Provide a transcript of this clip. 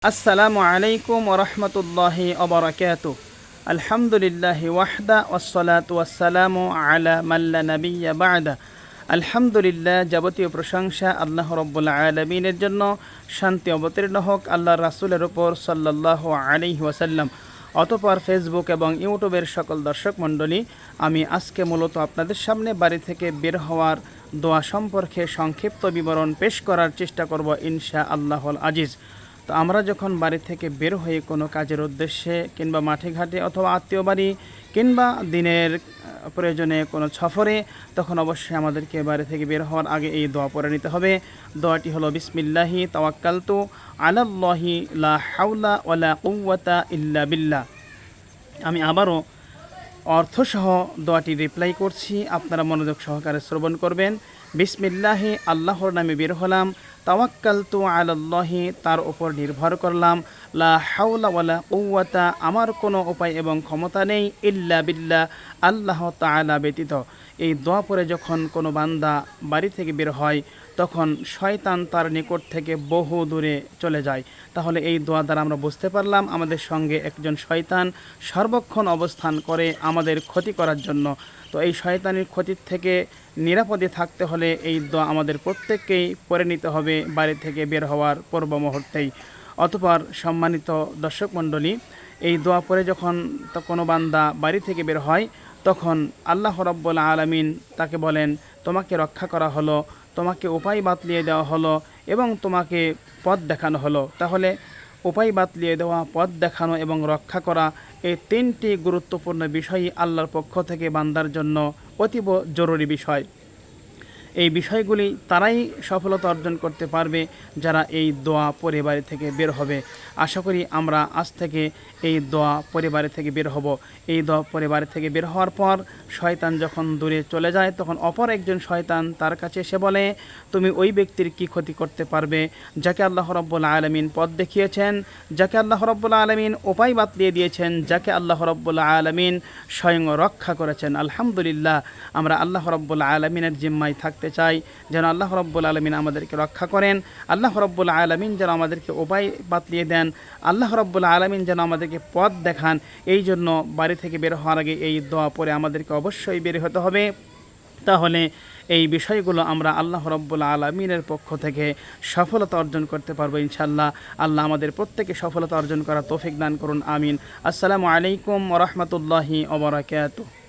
আসসালামু আলাইকুম ওরহমতুল্লাহি ওবরাকাতুহ। আলহামদুলিল্লাহি ওয়াহদা ওয়াসসালাতু ওয়াসসালামু আলা মাল্লা নাবিয়্যা বা'দা। আলহামদুলিল্লাহ, যাবতীয় প্রশংসা আল্লাহ রাব্বুল আলামিনের জন্য। শান্তি অবতীর্ণ হোক আল্লাহর রাসূলের উপর সাল্লাল্লাহু আলাইহি ওয়াসাল্লাম। অতঃপর ফেসবুক এবং ইউটিউবের সকল দর্শক মণ্ডলী, আমি আজকে মূলত আপনাদের সামনে বাড়ি থেকে বের হওয়ার দোয়া সম্পর্কে সংক্ষিপ্ত বিবরণ পেশ করার চেষ্টা করব ইনশাআল্লাহুল আজিজ। তো আমরা যখন বাড়ি থেকে বের হয়ে কোনো কাজের উদ্দেশ্যে কিংবা মাঠে ঘাটে অথবা আত্মীয় বাড়ি কিংবা দিনের প্রয়োজনে কোনো সফরে, তখন অবশ্যই আমাদেরকে বাড়ি থেকে বের হওয়ার আগে এই দোয়া পড়ে নিতে হবে। দোয়াটি হলো বিসমিল্লাহি তাওয়াক্কালতু আলাল্লাহি লা হাওলা ওয়ালা কুওয়াতা ইল্লা বিল্লাহ। আমি আবারও অর্থসহ দোয়াটি রিপ্লাই করছি, আপনারা মনোযোগ সহকারে শ্রবণ করবেন। বিসমিল্লাহি, আল্লাহর নামে বের হলাম। তাওয়াক্কালতু আলাল্লাহি, তার উপর নির্ভর করলাম। লা হাওলা ওয়ালা কুওয়াতা, আমার কোনো উপায় এবং ক্ষমতা নেই। ইল্লা বিল্লাহ, আল্লাহ তাআলা ব্যতীত। এই দোয়া পরে যখন কোনো বান্দা বাড়ি থেকে বের হয়, তখন শয়তান তার নিকট থেকে বহু দূরে চলে যায়। তাহলে এই দোয়া দ্বারা আমরা বুঝতে পারলাম আমাদের সঙ্গে একজন শয়তান সর্বক্ষণ অবস্থান করে আমাদের ক্ষতি করার জন্য। তো এই শয়তানের ক্ষতির থেকে নিরাপদে থাকতে হলে এই দোয়া আমাদের প্রত্যেককেই পড়ে নিতে হবে বাড়ি থেকে বের হওয়ার পূর্ব মুহূর্তেই। অতঃপর সম্মানিত দর্শক মণ্ডলী, এই দোয়া পরে যখন কোনো বান্দা বাড়ি থেকে বের হয়, তখন আল্লাহ রাব্বুল আলামিন তাকে বলেন, তোমাকে রক্ষা করা হলো, তোমাকে উপায় বাতলিয়ে দেওয়া হলো এবং তোমাকে পথ দেখানো হলো। তাহলে উপায় বাতলিয়ে দেওয়া, পথ দেখানো এবং রক্ষা করা, এই তিনটি গুরুত্বপূর্ণ বিষয়ই আল্লাহর পক্ষ থেকে বান্দার জন্য অতীব জরুরি বিষয়। এই বিষয়গুলি তারাই সফলতা অর্জন করতে পারবে যারা এই দোয়া পরিবারে থেকে বের হবে। আশা করি আমরা আজ থেকে এই দোয়া পরিবারে থেকে বের হব। এই দোয়া পরিবারে থেকে বের হওয়ার পর শয়তান যখন দূরে চলে যায়, তখন অপর একজন শয়তান তার কাছে এসে বলে, তুমি ওই ব্যক্তির কি ক্ষতি করতে পারবে যাকে আল্লাহ রাব্বুল আলামিন পথ দেখিয়েছেন, যাকে আল্লাহ রাব্বুল আলামিন উপায় বাতলিয়ে দিয়েছেন, যাকে আল্লাহ রাব্বুল আলামিন স্বয়ং রক্ষা করেছেন। আলহামদুলিল্লাহ, আমরা আল্লাহ রাব্বুল আলামিনের জিম্মায় থাকতে চাই যেন আল্লাহ রাব্বুল আলামিন আমাদেরকে রক্ষা করেন, আল্লাহ রাব্বুল আলামিন যেন আমাদেরকে উপায় বাতলিয়ে দেন, আল্লাহ রাব্বুল আলামিন যেন আমাদেরকে পথ দেখান। এই জন্য বাড়ি থেকে বের হওয়ার আগে এই দোয়া পড়ে আমাদেরকে অবশ্যই বের হতে হবে। তাহলে এই বিষয়গুলো আমরা আল্লাহ রাব্বুল আলামিনের পক্ষ থেকে সফলতা অর্জন করতে পারবো ইনশাআল্লাহ। আল্লাহ আমাদের প্রত্যেকে সফলতা অর্জন করার তৌফিক দান করুন, আমিন। আসসালামু আলাইকুম ওয়া রাহমাতুল্লাহি ওয়া বারাকাতুহু।